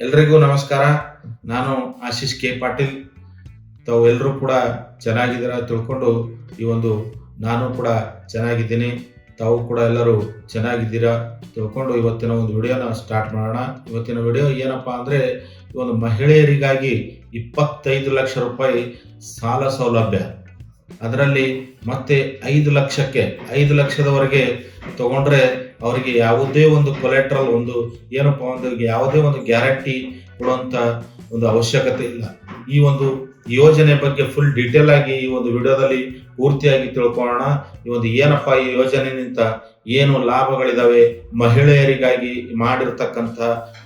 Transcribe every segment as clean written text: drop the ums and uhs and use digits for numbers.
ಎಲ್ರಿಗೂ ನಮಸ್ಕಾರ. ನಾನು ಆಶೀಶ್ ಕೆ ಪಾಟೀಲ್. ತಾವು ಎಲ್ಲರೂ ಕೂಡ ಚೆನ್ನಾಗಿದ್ದೀರಾ ತಿಳ್ಕೊಂಡು ಈ ಒಂದು ನಾನು ಕೂಡ ಚೆನ್ನಾಗಿದ್ದೀನಿ, ತಾವು ಕೂಡ ಎಲ್ಲರೂ ಚೆನ್ನಾಗಿದ್ದೀರಾ ತಿಳ್ಕೊಂಡು ಇವತ್ತಿನ ಒಂದು ವಿಡಿಯೋನ ಸ್ಟಾರ್ಟ್ ಮಾಡೋಣ. ಇವತ್ತಿನ ವಿಡಿಯೋ ಏನಪ್ಪ ಅಂದರೆ, ಈ ಒಂದು ಮಹಿಳೆಯರಿಗಾಗಿ 25 ಲಕ್ಷ ರೂಪಾಯಿ ಸಾಲ ಸೌಲಭ್ಯ, ಅದರಲ್ಲಿ ಮತ್ತೆ 5 ಲಕ್ಷದವರೆಗೆ ತಗೊಂಡ್ರೆ ಅವರಿಗೆ ಯಾವುದೇ ಒಂದು ಕೊಲೆಟ್ರಲ್ ಯಾವುದೇ ಒಂದು ಗ್ಯಾರಂಟಿ ಕೊಡುವಂತ ಒಂದು ಅವಶ್ಯಕತೆ ಇಲ್ಲ. ಈ ಒಂದು ಯೋಜನೆ ಬಗ್ಗೆ ಫುಲ್ ಡೀಟೇಲ್ ಆಗಿ ಈ ಒಂದು ವಿಡಿಯೋದಲ್ಲಿ ಪೂರ್ತಿಯಾಗಿ ತಿಳ್ಕೊಳ್ಳೋಣ. ಈ ಒಂದು ಏನಪ್ಪ ಈ ಯೋಜನೆಯಿಂದ ಏನು ಲಾಭಗಳಿದಾವೆ, ಮಹಿಳೆಯರಿಗಾಗಿ ಮಾಡಿರ್ತಕ್ಕಂಥ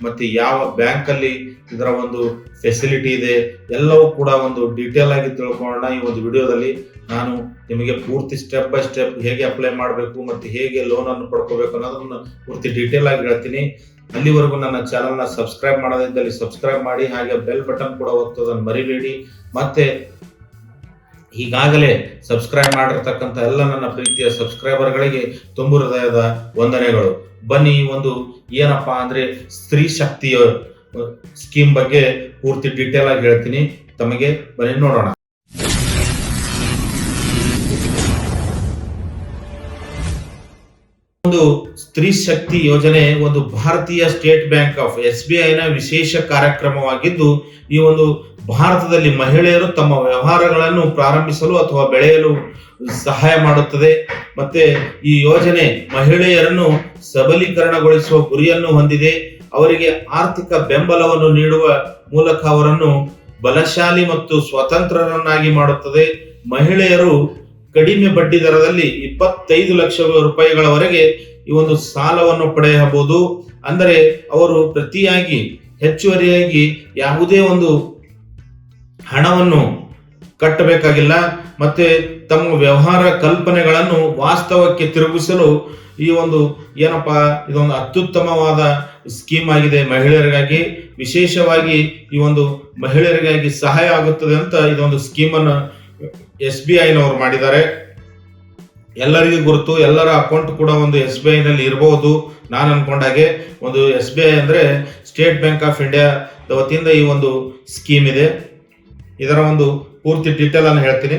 ಮತ್ತೆ ಯಾವ ಬ್ಯಾಂಕಲ್ಲಿ ಇದರ ಒಂದು ಫೆಸಿಲಿಟಿ ಇದೆ, ಎಲ್ಲವೂ ಕೂಡ ಒಂದು ಡೀಟೇಲ್ ಆಗಿ ತಿಳ್ಕೊಳ್ಳೋಣ. ಈ ಒಂದು ವಿಡಿಯೋದಲ್ಲಿ ನಾನು ನಿಮಗೆ ಪೂರ್ತಿ ಸ್ಟೆಪ್ ಬೈ ಸ್ಟೆಪ್ ಹೇಗೆ ಅಪ್ಲೈ ಮಾಡಬೇಕು ಮತ್ತು ಹೇಗೆ ಲೋನ್ ಅನ್ನು ಪಡ್ಕೋಬೇಕು ಅನ್ನೋದನ್ನ ಪೂರ್ತಿ ಡೀಟೇಲ್ ಆಗಿ ಹೇಳ್ತೀನಿ. ಅಲ್ಲಿವರೆಗೂ ನನ್ನ ಚಾನಲ್ನ ಸಬ್ಸ್ಕ್ರೈಬ್ ಮಾಡೋದ್ರಲ್ಲಿ ಸಬ್ಸ್ಕ್ರೈಬ್ ಮಾಡಿ, ಹಾಗೆ ಬೆಲ್ ಬಟನ್ ಕೂಡ ಒತ್ತೋದನ್ನು ಮರಿಬೇಡಿ. ಮತ್ತೆ ಈಗಾಗಲೇ ಸಬ್ಸ್ಕ್ರೈಬ್ ಮಾಡಿರ್ತಕ್ಕಂಥ ಎಲ್ಲ ನನ್ನ ಪ್ರೀತಿಯ ಸಬ್ಸ್ಕ್ರೈಬರ್ಗಳಿಗೆ ತುಂಬು ಹೃದಯದ ವಂದನೆಗಳು. ಬನ್ನಿ, ಈ ಒಂದು ಏನಪ್ಪಾ ಅಂದ್ರೆ ಸ್ತ್ರೀ ಶಕ್ತಿಯ ಸ್ಕೀಮ್ ಬಗ್ಗೆ ಪೂರ್ತಿ ಡೀಟೇಲ್ ಆಗಿ ಹೇಳ್ತೀನಿ ತಮಗೆ. ಬನ್ನಿ ನೋಡೋಣ. ಒಂದು ಸ್ತ್ರೀ ಶಕ್ತಿ ಯೋಜನೆ ಒಂದು ಭಾರತೀಯ ಸ್ಟೇಟ್ ಬ್ಯಾಂಕ್ ಆಫ್ SBI ನ ವಿಶೇಷ ಕಾರ್ಯಕ್ರಮವಾಗಿದ್ದು, ಈ ಒಂದು ಭಾರತದಲ್ಲಿ ಮಹಿಳೆಯರು ತಮ್ಮ ವ್ಯವಹಾರಗಳನ್ನು ಪ್ರಾರಂಭಿಸಲು ಅಥವಾ ಬೆಳೆಯಲು ಸಹಾಯ ಮಾಡುತ್ತದೆ. ಮತ್ತೆ ಈ ಯೋಜನೆ ಮಹಿಳೆಯರನ್ನು ಸಬಲೀಕರಣಗೊಳಿಸುವ ಗುರಿಯನ್ನು ಹೊಂದಿದೆ. ಅವರಿಗೆ ಆರ್ಥಿಕ ಬೆಂಬಲವನ್ನು ನೀಡುವ ಮೂಲಕ ಅವರನ್ನು ಬಲಶಾಲಿ ಮತ್ತು ಸ್ವತಂತ್ರರನ್ನಾಗಿ ಮಾಡುತ್ತದೆ. ಮಹಿಳೆಯರು ಕಡಿಮೆ ಬಡ್ಡಿ ದರದಲ್ಲಿ 25 ಲಕ್ಷ ರೂಪಾಯಿಗಳವರೆಗೆ ಈ ಒಂದು ಸಾಲವನ್ನು ಪಡೆಯಬಹುದು. ಅಂದರೆ ಅವರು ಪ್ರತಿಯಾಗಿ ಹೆಚ್ಚುವರಿಯಾಗಿ ಯಾವುದೇ ಒಂದು ಹಣವನ್ನು ಕಟ್ಟಬೇಕಾಗಿಲ್ಲ. ಮತ್ತೆ ತಮ್ಮ ವ್ಯವಹಾರ ಕಲ್ಪನೆಗಳನ್ನು ವಾಸ್ತವಕ್ಕೆ ತಿರುಗಿಸಲು ಈ ಒಂದು ಇದೊಂದು ಅತ್ಯುತ್ತಮವಾದ ಸ್ಕೀಮ್ ಆಗಿದೆ. ಮಹಿಳೆಯರಿಗಾಗಿ ವಿಶೇಷವಾಗಿ ಈ ಒಂದು ಮಹಿಳೆಯರಿಗಾಗಿ ಸಹಾಯ ಆಗುತ್ತದೆ ಅಂತ ಇದೊಂದು ಸ್ಕೀಮನ್ನು SBI ನವರು ಮಾಡಿದ್ದಾರೆ. ಎಲ್ಲರಿಗೂ ಗುರುತು, ಎಲ್ಲರ ಅಕೌಂಟ್ ಕೂಡ ಒಂದು SBI ನಲ್ಲಿ ಇರಬಹುದು. ನಾನು ಅನ್ಕೊಂಡಾಗೆ ಒಂದು SBI ಅಂದ್ರೆ ಸ್ಟೇಟ್ ಬ್ಯಾಂಕ್ ಆಫ್ ಇಂಡಿಯಾ ವತಿಯಿಂದ ಈ ಒಂದು ಸ್ಕೀಮ್ ಇದೆ. ಇದರ ಒಂದು ಪೂರ್ತಿ ಡೀಟೇಲ್ ಅನ್ನು ಹೇಳ್ತೀನಿ.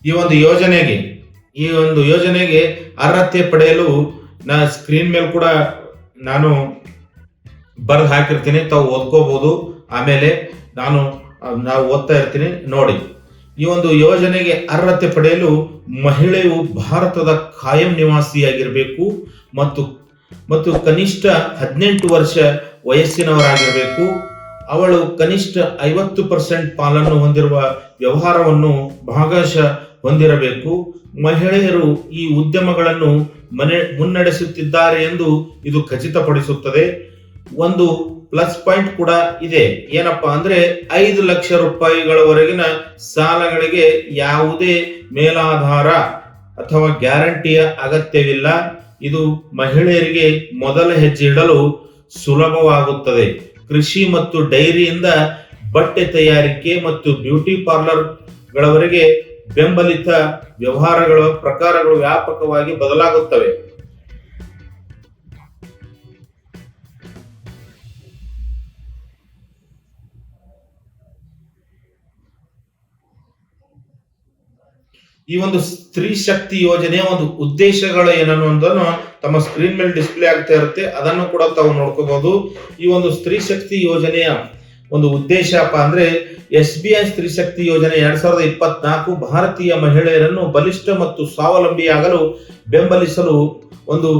ಈ ಒಂದು ಯೋಜನೆಗೆ ಅರ್ಹತೆ ಪಡೆಯಲು ಸ್ಕ್ರೀನ್ ಮೇಲೆ ಕೂಡ ನಾನು ಬರೆದು ಹಾಕಿರ್ತೀನಿ, ತಾವು ಓದ್ಕೋಬಹುದು. ಆಮೇಲೆ ನಾವು ಓದ್ತಾ ಇರ್ತೀನಿ ನೋಡಿ. ಈ ಒಂದು ಯೋಜನೆಗೆ ಅರ್ಹತೆ ಪಡೆಯಲು ಮಹಿಳೆಯು ಭಾರತದ ಕಾಯಂ ನಿವಾಸಿಯಾಗಿರಬೇಕು ಮತ್ತು ಕನಿಷ್ಠ 18 ವರ್ಷ ವಯಸ್ಸಿನವರಾಗಿರಬೇಕು. ಅವಳು ಕನಿಷ್ಠ 50% ಪಾಲನ್ನು ಹೊಂದಿರುವ ವ್ಯವಹಾರವನ್ನು ಭಾಗಶಃ ಹೊಂದಿರಬೇಕು. ಮಹಿಳೆಯರು ಈ ಉದ್ಯಮಗಳನ್ನು ಮುನ್ನಡೆಸುತ್ತಿದ್ದಾರೆ ಎಂದು ಇದು ಖಚಿತಪಡಿಸುತ್ತದೆ. ಒಂದು ಪ್ಲಸ್ ಪಾಯಿಂಟ್ ಕೂಡ ಇದೆ. ಏನಪ್ಪಾ ಅಂದ್ರೆ 5 ಲಕ್ಷ ರೂಪಾಯಿಗಳವರೆಗಿನ ಸಾಲಗಳಿಗೆ ಯಾವುದೇ ಮೇಲಾಧಾರ ಅಥವಾ ಗ್ಯಾರಂಟಿಯ ಅಗತ್ಯವಿಲ್ಲ. ಇದು ಮಹಿಳೆಯರಿಗೆ ಮೊದಲ ಹೆಜ್ಜೆ ಇಡಲು ಸುಲಭವಾಗುತ್ತದೆ. ಕೃಷಿ ಮತ್ತು ಡೈರಿಯಿಂದ ಬಟ್ಟೆ ತಯಾರಿಕೆ ಮತ್ತು ಬ್ಯೂಟಿ ಪಾರ್ಲರ್ಗಳವರೆಗೆ ಬೆಂಬಲಿತ ವ್ಯವಹಾರಗಳ ಪ್ರಕಾರಗಳು ವ್ಯಾಪಕವಾಗಿ ಬದಲಾಗುತ್ತವೆ. ಈ ಒಂದು ಸ್ತ್ರೀ ಶಕ್ತಿ ಯೋಜನೆಯ ಒಂದು ಉದ್ದೇಶಗಳು ಏನನ್ನೋದನ್ನು ತಮ್ಮ ಸ್ಕ್ರೀನ್ ಮೇಲೆ ಡಿಸ್ಪ್ಲೇ ಆಗ್ತಾ ಇರುತ್ತೆ, ಅದನ್ನು ಕೂಡ ತಾವು ನೋಡ್ಕೋಬಹುದು. ಈ ಒಂದು ಸ್ತ್ರೀ ಶಕ್ತಿ ಯೋಜನೆಯ ಒಂದು ಉದ್ದೇಶ ಅಂದ್ರೆ SBI ಸ್ತ್ರೀ ಶಕ್ತಿ ಯೋಜನೆ 2024 ಭಾರತೀಯ ಮಹಿಳೆಯರನ್ನು ಬಲಿಷ್ಠ ಮತ್ತು ಸ್ವಾವಲಂಬಿಯಾಗಲು ಬೆಂಬಲಿಸಲು ಒಂದು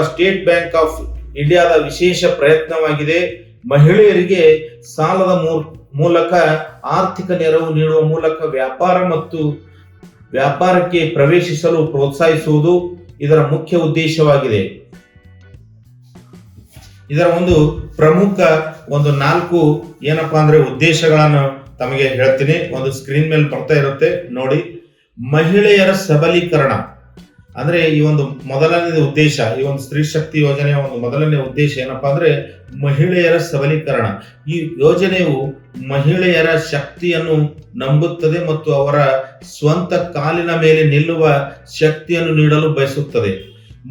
ಸ್ಟೇಟ್ ಬ್ಯಾಂಕ್ ಆಫ್ ಇಂಡಿಯಾದ ವಿಶೇಷ ಪ್ರಯತ್ನವಾಗಿದೆ. ಮಹಿಳೆಯರಿಗೆ ಸಾಲದ ಮೂಲಕ ಆರ್ಥಿಕ ನೆರವು ನೀಡುವ ಮೂಲಕ ವ್ಯಾಪಾರಕ್ಕೆ ಪ್ರವೇಶಿಸಲು ಪ್ರೋತ್ಸಾಹಿಸುವುದು ಇದರ ಮುಖ್ಯ ಉದ್ದೇಶವಾಗಿದೆ. ಇದರ ಒಂದು ಪ್ರಮುಖ 4 ಉದ್ದೇಶಗಳನ್ನು ತಮಗೆ ಹೇಳ್ತೀನಿ. ಒಂದು ಸ್ಕ್ರೀನ್ ಮೇಲೆ ಬರ್ತಾ ಇರುತ್ತೆ ನೋಡಿ. ಮಹಿಳೆಯರ ಸಬಲೀಕರಣ ಅಂದ್ರೆ ಈ ಒಂದು ಮೊದಲನೇ ಉದ್ದೇಶ. ಈ ಒಂದು ಸ್ತ್ರೀ ಶಕ್ತಿ ಯೋಜನೆಯ ಒಂದು ಮೊದಲನೇ ಉದ್ದೇಶ ಏನಪ್ಪಾ ಅಂದ್ರೆ ಮಹಿಳೆಯರ ಸಬಲೀಕರಣ. ಈ ಯೋಜನೆಯು ಮಹಿಳೆಯರ ಶಕ್ತಿಯನ್ನು ನಂಬುತ್ತದೆ ಮತ್ತು ಅವರ ಸ್ವಂತ ಕಾಲಿನ ಮೇಲೆ ನಿಲ್ಲುವ ಶಕ್ತಿಯನ್ನು ನೀಡಲು ಬಯಸುತ್ತದೆ.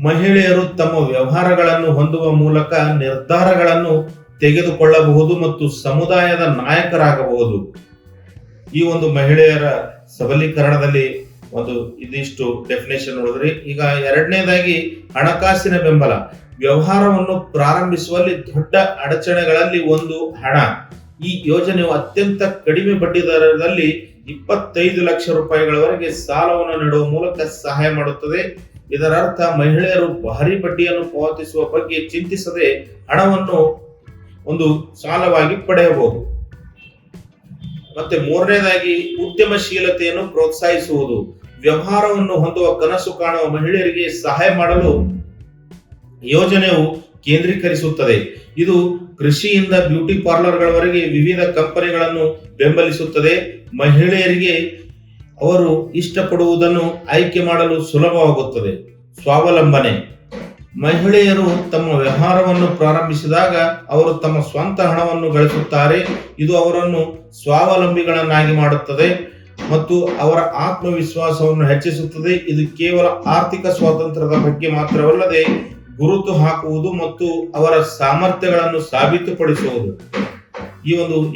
ಮಹಿಳೆಯರು ತಮ್ಮ ವ್ಯವಹಾರಗಳನ್ನು ಹೊಂದುವ ಮೂಲಕ ನಿರ್ಧಾರಗಳನ್ನು ತೆಗೆದುಕೊಳ್ಳಬಹುದು ಮತ್ತು ಸಮುದಾಯದ ನಾಯಕರಾಗಬಹುದು. ಈ ಒಂದು ಮಹಿಳೆಯರ ಸಬಲೀಕರಣದಲ್ಲಿ ಒಂದು ಇದಿಷ್ಟು ಡೆಫಿನೇಷನ್ ನೋಡಿದ್ರಿ. ಈಗ ಎರಡನೇದಾಗಿ ಹಣಕಾಸಿನ ಬೆಂಬಲ. ವ್ಯವಹಾರವನ್ನು ಪ್ರಾರಂಭಿಸುವಲ್ಲಿ ದೊಡ್ಡ ಅಡಚಣೆಗಳಲ್ಲಿ ಒಂದು ಹಣ. ಈ ಯೋಜನೆಯು ಅತ್ಯಂತ ಕಡಿಮೆ ಬಡ್ಡಿ ದರದಲ್ಲಿ 25 ಲಕ್ಷ ರೂಪಾಯಿಗಳವರೆಗೆ ಸಾಲವನ್ನು ನೀಡುವ ಮೂಲಕ ಸಹಾಯ ಮಾಡುತ್ತದೆ. ಇದರ ಅರ್ಥ ಮಹಿಳೆಯರು ಭಾರಿ ಬಡ್ಡಿಯನ್ನು ಪಾವತಿಸುವ ಬಗ್ಗೆ ಚಿಂತಿಸದೆ ಹಣವನ್ನು ಒಂದು ಸಾಲವಾಗಿ ಪಡೆಯಬಹುದು. ಮತ್ತೆ ಮೂರನೇದಾಗಿ ಉದ್ಯಮಶೀಲತೆಯನ್ನು ಪ್ರೋತ್ಸಾಹಿಸುವುದು. ವ್ಯವಹಾರವನ್ನು ಹೊಂದುವ ಕನಸು ಕಾಣುವ ಮಹಿಳೆಯರಿಗೆ ಸಹಾಯ ಮಾಡಲು ಯೋಜನೆಯು ಕೇಂದ್ರೀಕರಿಸುತ್ತದೆ. ಇದು ಕೃಷಿಯಿಂದ ಬ್ಯೂಟಿ ಪಾರ್ಲರ್ಗಳವರೆಗೆ ವಿವಿಧ ಕಂಪನಿಗಳನ್ನು ಬೆಂಬಲಿಸುತ್ತದೆ. ಮಹಿಳೆಯರಿಗೆ ಅವರು ಇಷ್ಟಪಡುವುದನ್ನು ಆಯ್ಕೆ ಮಾಡಲು ಸುಲಭವಾಗುತ್ತದೆ. ಸ್ವಾವಲಂಬನೆ. ಮಹಿಳೆಯರು ತಮ್ಮ ವ್ಯವಹಾರವನ್ನು ಪ್ರಾರಂಭಿಸಿದಾಗ ಅವರು ತಮ್ಮ ಸ್ವಂತ ಹಣವನ್ನು ಗಳಿಸುತ್ತಾರೆ. ಇದು ಅವರನ್ನು ಸ್ವಾವಲಂಬಿಗಳನ್ನಾಗಿ ಮಾಡುತ್ತದೆ ಮತ್ತು ಅವರ ಆತ್ಮವಿಶ್ವಾಸವನ್ನು ಹೆಚ್ಚಿಸುತ್ತದೆ. ಇದು ಕೇವಲ ಆರ್ಥಿಕ ಸ್ವಾತಂತ್ರ್ಯದ ಬಗ್ಗೆ ಮಾತ್ರವಲ್ಲದೆ ಗುರುತು ಹಾಕುವುದು ಮತ್ತು ಅವರ ಸಾಮರ್ಥ್ಯಗಳನ್ನು ಸಾಬೀತುಪಡಿಸುವುದು.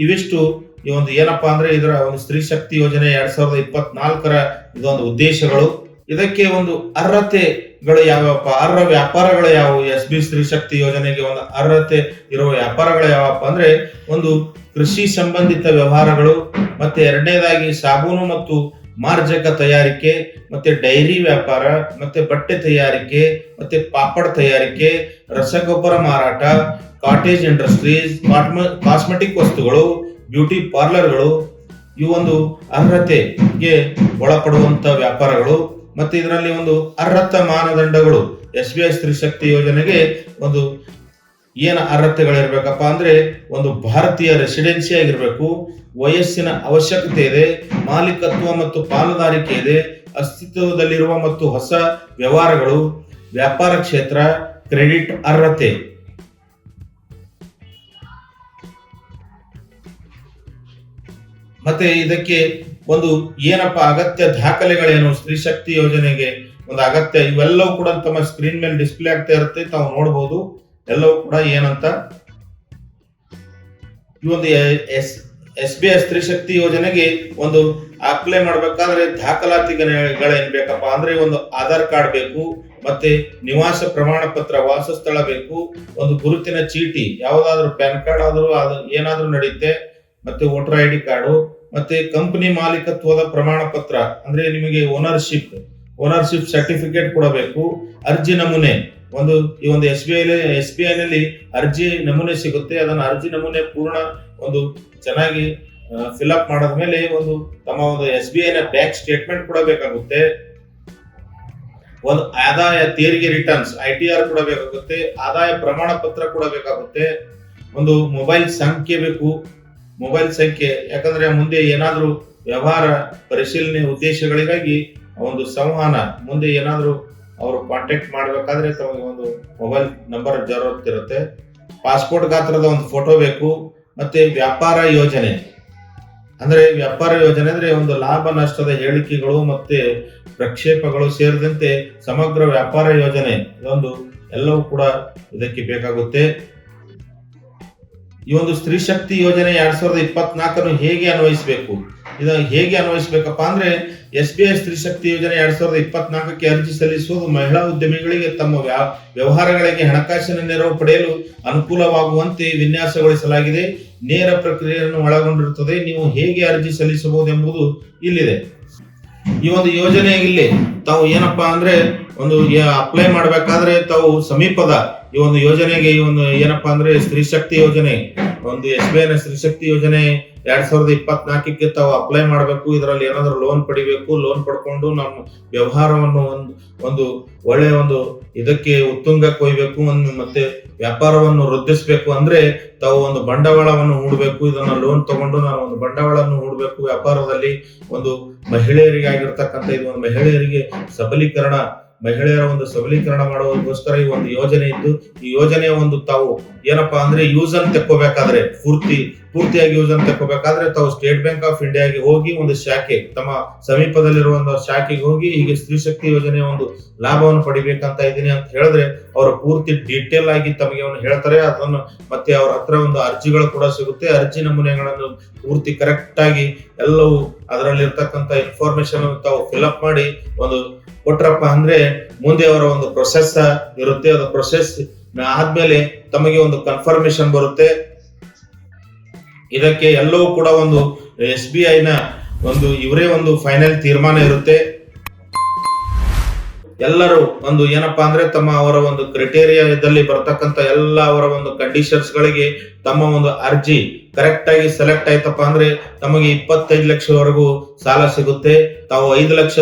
ಇವಿಷ್ಟು ಏನಪ್ಪಾ ಅಂದ್ರೆ ಇದರ ಒಂದು ಸ್ತ್ರೀ ಶಕ್ತಿ ಯೋಜನೆ 2024ರ ಇದೊಂದು ಉದ್ದೇಶಗಳು. ಇದಕ್ಕೆ ಒಂದು ಅರ್ಹತೆಗಳು ಯಾವಪ್ಪ, ಅರ್ಹ ವ್ಯಾಪಾರಗಳು ಯಾವುವು? SB ಸ್ತ್ರೀ ಶಕ್ತಿ ಯೋಜನೆಗೆ ಒಂದು ಅರ್ಹತೆ ಇರುವ ವ್ಯಾಪಾರಗಳು ಯಾವಪ್ಪ ಅಂದ್ರೆ ಒಂದು ಕೃಷಿ ಸಂಬಂಧಿತ ವ್ಯವಹಾರಗಳು, ಮತ್ತೆ ಎರಡನೇದಾಗಿ ಸಾಬೂನು ಮತ್ತು ಮಾರ್ಜಕ ತಯಾರಿಕೆ, ಮತ್ತೆ ಡೈರಿ ವ್ಯಾಪಾರ, ಮತ್ತೆ ಬಟ್ಟೆ ತಯಾರಿಕೆ, ಮತ್ತೆ ಪಾಪಡ್ ತಯಾರಿಕೆ, ರಸಗೊಬ್ಬರ ಮಾರಾಟ, ಕಾಟೇಜ್ ಇಂಡಸ್ಟ್ರೀಸ್, ಕಾಸ್ಮೆಟಿಕ್ ವಸ್ತುಗಳು, ಬ್ಯೂಟಿ ಪಾರ್ಲರ್ಗಳು ಇವು ಒಂದು ಅರ್ಹತೆಗೆ ಒಳಪಡುವಂತ ವ್ಯಾಪಾರಗಳು. ಮತ್ತೆ ಇದರಲ್ಲಿ ಒಂದು ಅರ್ಹತಾ ಮಾನದಂಡಗಳು. SBI ಸ್ತ್ರೀ ಶಕ್ತಿ ಯೋಜನೆಗೆ ಒಂದು ಏನ ಅರ್ಹತೆಗಳಿರ್ಬೇಕಪ್ಪ ಅಂದ್ರೆ ಒಂದು ಭಾರತೀಯ ರೆಸಿಡೆನ್ಸಿ ಆಗಿರ್ಬೇಕು, ವಯಸ್ಸಿನ ಅವಶ್ಯಕತೆ ಇದೆ, ಮಾಲೀಕತ್ವ ಮತ್ತು ಪಾಲುದಾರಿಕೆ ಇದೆ, ಅಸ್ತಿತ್ವದಲ್ಲಿರುವ ಮತ್ತು ಹೊಸ ವ್ಯವಹಾರಗಳು, ವ್ಯಾಪಾರ ಕ್ಷೇತ್ರ, ಕ್ರೆಡಿಟ್ ಅರ್ಹತೆ. ಮತ್ತೆ ಇದಕ್ಕೆ ಒಂದು ಏನಪ್ಪ ಅಗತ್ಯ ದಾಖಲೆಗಳೇನು? ಸ್ತ್ರೀ ಶಕ್ತಿ ಯೋಜನೆಗೆ ಒಂದು ಅಗತ್ಯ ಇವೆಲ್ಲವೂ ಕೂಡ ತಮ್ಮ ಸ್ಕ್ರೀನ್ ಮೇಲೆ ಡಿಸ್ಪ್ಲೇ ಆಗ್ತಾ ಇರುತ್ತೆ, ತಾವು ನೋಡಬಹುದು ಎಲ್ಲವೂ ಕೂಡ ಏನಂತ. ಈ ಒಂದು SBI ಸ್ತ್ರೀ ಶಕ್ತಿ ಯೋಜನೆಗೆ ಒಂದು ಅಪ್ಲೈ ಮಾಡ್ಬೇಕಾದ್ರೆ ದಾಖಲಾತಿಗಳೇನ್ ಬೇಕಪ್ಪ ಅಂದ್ರೆ ಒಂದು ಆಧಾರ್ ಕಾರ್ಡ್ ಬೇಕು, ಮತ್ತೆ ನಿವಾಸ ಪ್ರಮಾಣ ಪತ್ರ, ವಾಸಸ್ಥಳ ಬೇಕು, ಒಂದು ಗುರುತಿನ ಚೀಟಿ, ಯಾವ್ದಾದ್ರು ಪ್ಯಾನ್ ಕಾರ್ಡ್ ಆದ್ರೂ ಅದು ಏನಾದ್ರೂ ನಡೆಯುತ್ತೆ, ಮತ್ತೆ ವೋಟರ್ ID ಕಾರ್ಡು, ಮತ್ತೆ ಕಂಪನಿ ಮಾಲೀಕತ್ವದ ಪ್ರಮಾಣ ಪತ್ರ ಅಂದ್ರೆ ನಿಮಗೆ ಓನರ್ಶಿಪ್ ಸರ್ಟಿಫಿಕೇಟ್ ಕೊಡಬೇಕು. ಅರ್ಜಿ ನಮೂನೆ ಈ ಒಂದು SBI ನಲ್ಲಿ ಅರ್ಜಿ ನಮೂನೆ ಸಿಗುತ್ತೆ. ಅದನ್ನ ಅರ್ಜಿ ನಮೂನೆ ಪೂರ್ಣ ಒಂದು ಚೆನ್ನಾಗಿ ಫಿಲ್ಅಪ್ ಮಾಡಿದ ಮೇಲೆ ತಮ್ಮ ಒಂದು SBI ನ ಬ್ಯಾಂಕ್ ಸ್ಟೇಟ್ಮೆಂಟ್ ಕೊಡಬೇಕಾಗುತ್ತೆ. ಒಂದು ಆದಾಯ ತೆರಿಗೆ ರಿಟರ್ನ್ಸ್ ITR ಕೊಡಬೇಕಾಗುತ್ತೆ. ಆದಾಯ ಪ್ರಮಾಣ ಪತ್ರ ಕೊಡಬೇಕಾಗುತ್ತೆ. ಒಂದು ಮೊಬೈಲ್ ಸಂಖ್ಯೆ ಬೇಕು, ಯಾಕಂದ್ರೆ ಮುಂದೆ ಏನಾದ್ರೂ ವ್ಯವಹಾರ ಪರಿಶೀಲನೆ ಉದ್ದೇಶಗಳಿಗಾಗಿ ಒಂದು ಸಂವಹನ ಮುಂದೆ ಏನಾದ್ರೂ ಅವರು ಕಾಂಟ್ಯಾಕ್ಟ್ ಮಾಡ್ಬೇಕಾದ್ರೆ ತಮಗೆ ಒಂದು ಮೊಬೈಲ್ ನಂಬರ್ ಜರುರತ್ತಿರುತ್ತೆ. ಪಾಸ್ಪೋರ್ಟ್ ಗಾತ್ರದ ಒಂದು ಫೋಟೋ ಬೇಕು. ಮತ್ತೆ ವ್ಯಾಪಾರ ಯೋಜನೆ ಅಂದ್ರೆ ಒಂದು ಲಾಭ ನಷ್ಟದ ಹೇಳಿಕೆಗಳು ಮತ್ತೆ ಪ್ರಕ್ಷೇಪಗಳು ಸೇರಿದಂತೆ ಸಮಗ್ರ ವ್ಯಾಪಾರ ಯೋಜನೆ ಎಲ್ಲವೂ ಕೂಡ ಇದಕ್ಕೆ ಬೇಕಾಗುತ್ತೆ. ಈ ಒಂದು ಸ್ತ್ರೀ ಶಕ್ತಿ ಯೋಜನೆ 2024 ಹೇಗೆ ಅನ್ವಯಿಸಬೇಕು? ಹೇಗೆ ಅನ್ವಯಿಸಬೇಕಪ್ಪ ಅಂದ್ರೆ SBI ಸ್ತ್ರೀ ಶಕ್ತಿ ಯೋಜನೆ 2024ಕ್ಕೆ ಅರ್ಜಿ ಸಲ್ಲಿಸುವುದು ಮಹಿಳಾ ಉದ್ಯಮಿಗಳಿಗೆ ತಮ್ಮ ವ್ಯವಹಾರಗಳಿಗೆ ಹಣಕಾಸಿನ ನೆರವು ಪಡೆಯಲು ಅನುಕೂಲವಾಗುವಂತೆ ವಿನ್ಯಾಸಗೊಳಿಸಲಾಗಿದೆ. ನೇರ ಪ್ರಕ್ರಿಯೆಯನ್ನು ಒಳಗೊಂಡಿರುತ್ತದೆ. ನೀವು ಹೇಗೆ ಅರ್ಜಿ ಸಲ್ಲಿಸಬಹುದು ಎಂಬುದು ಇಲ್ಲಿದೆ. ಈ ಒಂದು ಯೋಜನೆಯಲ್ಲಿ ತಾವು ಏನಪ್ಪಾ ಅಂದ್ರೆ ಅಪ್ಲೈ ಮಾಡ್ಬೇಕಾದ್ರೆ ತಾವು ಸಮೀಪದ ಈ ಒಂದು ಯೋಜನೆಗೆ ಏನಪ್ಪಾ ಅಂದ್ರೆ ಸ್ತ್ರೀ ಶಕ್ತಿ ಯೋಜನೆ SBI ನ ಸ್ತ್ರೀ ಶಕ್ತಿ ಯೋಜನೆ 2024ಕ್ಕೆ ತಾವು ಅಪ್ಲೈ ಮಾಡಬೇಕು. ಇದರಲ್ಲಿ ಏನಾದ್ರು ಲೋನ್ ಪಡಿಬೇಕು. ಲೋನ್ ಪಡ್ಕೊಂಡು ನಮ್ಮ ವ್ಯವಹಾರವನ್ನು ಒಳ್ಳೆ ಇದಕ್ಕೆ ಉತ್ತುಂಗಕ್ಕೆ ಒಯ್ಬೇಕು, ಮತ್ತೆ ವ್ಯಾಪಾರವನ್ನು ವೃದ್ಧಿಸಬೇಕು ಅಂದ್ರೆ ತಾವು ಒಂದು ಬಂಡವಾಳವನ್ನು ಹೂಡಬೇಕು. ಇದನ್ನ ಲೋನ್ ತಗೊಂಡು ನಾನು ಒಂದು ಬಂಡವಾಳವನ್ನು ಹೂಡಬೇಕು ವ್ಯಾಪಾರದಲ್ಲಿ. ಮಹಿಳೆಯರಿಗೆ ಆಗಿರ್ತಕ್ಕಂಥ ಇದು ಮಹಿಳೆಯರಿಗೆ ಸಬಲೀಕರಣ ಮಹಿಳೆಯರ ಒಂದು ಸಬಲೀಕರಣ ಮಾಡುವುದಕ್ಕೋಸ್ಕರ ಈ ಒಂದು ಯೋಜನೆ ಇದ್ದು, ಈ ಯೋಜನೆಯ ಒಂದು ತಾವು ಏನಪ್ಪಾ ಅಂದ್ರೆ ಯೂಸ್ ಅನ್ನು ತೆಕ್ಕೋಬೇಕಾದ್ರೆ ಪೂರ್ತಿಯಾಗಿ ಯೂಸ್ ಅನ್ನು ತೆಕ್ಕೋಬೇಕಾದ್ರೆ ತಾವು ಸ್ಟೇಟ್ ಬ್ಯಾಂಕ್ ಆಫ್ ಇಂಡಿಯಾಗೆ ಹೋಗಿ ಒಂದು ಶಾಖೆ ತಮ್ಮ ಸಮೀಪದಲ್ಲಿರುವ ಒಂದು ಶಾಖೆಗೆ ಹೋಗಿ ಹೀಗೆ ಸ್ತ್ರೀ ಶಕ್ತಿ ಯೋಜನೆಯ ಒಂದು ಲಾಭವನ್ನು ಪಡಿಬೇಕಂತ ಇದ್ದೀನಿ ಅಂತ ಹೇಳಿದ್ರೆ ಅವರು ಪೂರ್ತಿ ಡೀಟೇಲ್ ಆಗಿ ತಮಗೆ ಒಂದು ಹೇಳ್ತಾರೆ. ಅದನ್ನು ಮತ್ತೆ ಅವ್ರ ಹತ್ರ ಒಂದು ಅರ್ಜಿಗಳು ಕೂಡ ಸಿಗುತ್ತೆ. ಅರ್ಜಿ ನಮೂನೆಗಳನ್ನು ಪೂರ್ತಿ ಕರೆಕ್ಟ್ ಆಗಿ ಎಲ್ಲವೂ ಅದರಲ್ಲಿ ಇರ್ತಕ್ಕಂಥ ಇನ್ಫಾರ್ಮೇಶನ್ ತಾವು ಫಿಲ್ಅಪ್ ಮಾಡಿ ಒಂದು ಕೊಟ್ರಪ್ಪ ಅಂದ್ರೆ ಮುಂದೆ ಅವರ ಒಂದು ಪ್ರೊಸೆಸ್ ಇರುತ್ತೆ. ಅದು ಪ್ರೊಸೆಸ್ ಆದ್ಮೇಲೆ ತಮಗೆ ಒಂದು ಕನ್ಫರ್ಮೇಶನ್ ಬರುತ್ತೆ. ಇದಕ್ಕೆ ಎಲ್ಲವೂ ಕೂಡ ಒಂದು SBI ನ ಒಂದು ಇವರೇ ಒಂದು ಫೈನಲ್ ತೀರ್ಮಾನ ಇರುತ್ತೆ. ಎಲ್ಲರೂ ಒಂದು ಏನಪ್ಪಾ ಅಂದ್ರೆ ಅವರ ಒಂದು ಕ್ರೈಟೇರಿಯಾದಲ್ಲಿ ಬರ್ತಕ್ಕಂಥ ಎಲ್ಲ ಅವರ ಒಂದು ಕಂಡೀಷನ್ಸ್ ಗಳಿಗೆ ತಮ್ಮ ಒಂದು ಅರ್ಜಿ ಕರೆಕ್ಟ್ ಆಗಿ ಸೆಲೆಕ್ಟ್ ಆಯ್ತಪ್ಪ ಅಂದ್ರೆ ತಮಗೆ 25 ಲಕ್ಷವರೆಗೂ ಸಾಲ ಸಿಗುತ್ತೆ. ತಾವು 5 ಲಕ್ಷ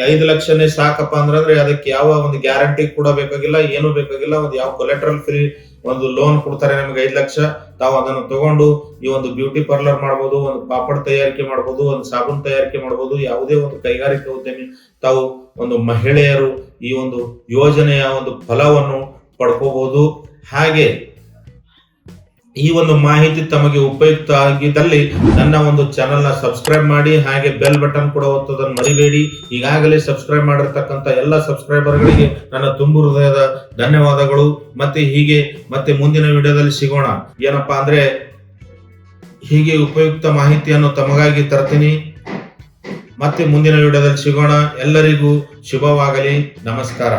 5 ಲಕ್ಷನೇ ಸಾಕಪ್ಪ ಅಂದ್ರೆ ಅದಕ್ಕೆ ಯಾವ ಒಂದು ಗ್ಯಾರಂಟಿ ಕೂಡ ಬೇಕಾಗಿಲ್ಲ, ಏನು ಬೇಕಾಗಿಲ್ಲ. ಒಂದು ಯಾವ ಕೊಲೆಟ್ರಲ್ ಫ್ರೀ ಒಂದು ಲೋನ್ ಕೊಡ್ತಾರೆ ನಿಮಗೆ 5 ಲಕ್ಷ. ತಾವು ಅದನ್ನು ತಗೊಂಡು ಈ ಒಂದು ಬ್ಯೂಟಿ ಪಾರ್ಲರ್ ಮಾಡಬಹುದು, ಒಂದು ಪಾಪಡ್ ತಯಾರಿಕೆ ಮಾಡಬಹುದು, ಒಂದು ಸಾಬೂನ್ ತಯಾರಿಕೆ ಮಾಡಬಹುದು. ಯಾವುದೇ ಒಂದು ಕೈಗಾರಿಕಾ ಉದ್ಯಮಿ ತಾವು ಒಂದು ಮಹಿಳೆಯರು ಈ ಒಂದು ಯೋಜನೆಯ ಒಂದು ಫಲವನ್ನು ಪಡ್ಕೋಬಹುದು. ಹಾಗೆ ಈ ಒಂದು ಮಾಹಿತಿ ತಮಗೆ ಉಪಯುಕ್ತ ಆಗಿದ್ದಲ್ಲಿ ನನ್ನ ಒಂದು ಚಾನೆಲ್ ನ ಸಬ್ಸ್ಕ್ರೈಬ್ ಮಾಡಿ, ಹಾಗೆ ಬೆಲ್ ಬಟನ್ ಕೂಡ ಒತ್ತೋದನ್ನು ಮರಿಬೇಡಿ. ಈಗಾಗಲೇ ಸಬ್ಸ್ಕ್ರೈಬ್ ಮಾಡಿರ್ತಕ್ಕಂಥ ಎಲ್ಲ ಸಬ್ಸ್ಕ್ರೈಬರ್ಗಳಿಗೆ ನನ್ನ ತುಂಬು ಹೃದಯದ ಧನ್ಯವಾದಗಳು. ಮತ್ತೆ ಮುಂದಿನ ವಿಡಿಯೋದಲ್ಲಿ ಸಿಗೋಣ. ಏನಪ್ಪಾ ಅಂದ್ರೆ ಹೀಗೆ ಉಪಯುಕ್ತ ಮಾಹಿತಿಯನ್ನು ತಮಗಾಗಿ ತರ್ತೀನಿ. ಮತ್ತೆ ಮುಂದಿನ ವಿಡಿಯೋದಲ್ಲಿ ಸಿಗೋಣ. ಎಲ್ಲರಿಗೂ ಶುಭವಾಗಲಿ. ನಮಸ್ಕಾರ.